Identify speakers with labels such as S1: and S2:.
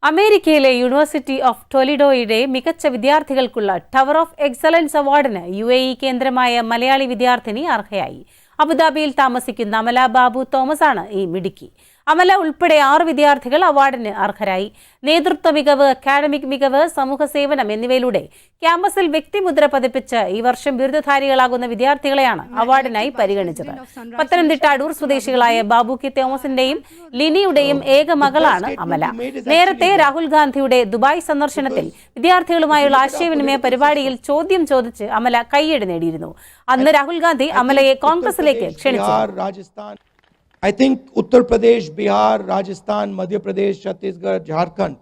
S1: അമേരിക്കയിലെ university of ടൊലിഡോയുടെ മികച്ച വിദ്യാർത്ഥികൾക്കുള്ള ടവർ ഓഫ് എക്സലൻസ് അവാർഡിന് UAE കേന്ദ്രമായ മലയാളി വിദ്യാർത്ഥിനി അർഹയായി. അബുദാബിയിൽ താമസിക്കുന്ന അമല ബാബു തോമസ് ആണ് ഈ മിടുക്കി. അമല ഉൾപ്പെടെ 6 വിദ്യാർത്ഥികൾ അവാർഡിന് അർഹരായി. നേതൃത്വ മികവ്, അക്കാഡമിക് മികവ്, സമൂഹ സേവനം എന്നിവയിലൂടെ ക്യാമ്പസിൽ വ്യക്തിമുദ്ര പതിപ്പിച്ച് ഈ വർഷം ബിരുദധാരികളാകുന്ന വിദ്യാർത്ഥികളെയാണ് അവാർഡിനായി പരിഗണിച്ചത്. പത്തനംതിട്ട അടൂർ സ്വദേശികളായ ബാബു കെ തോമസിന്റെയും ലിനിയുടെയും ഏക മകളാണ് അമല. നേരത്തെ രാഹുൽ ഗാന്ധിയുടെ ദുബായ് സന്ദർശനത്തിൽ വിദ്യാർത്ഥികളുമായുള്ള ആശയവിനിമയ പരിപാടിയിൽ ചോദ്യം ചോദിച്ച് അമല കയ്യടി നേടിയിരുന്നു. അന്ന് രാഹുൽ ഗാന്ധി അമലയെ കോൺഗ്രസിലേക്ക് ക്ഷണിച്ചു.
S2: I think Uttar Pradesh, Bihar, Rajasthan, Madhya Pradesh, Chhattisgarh, Jharkhand,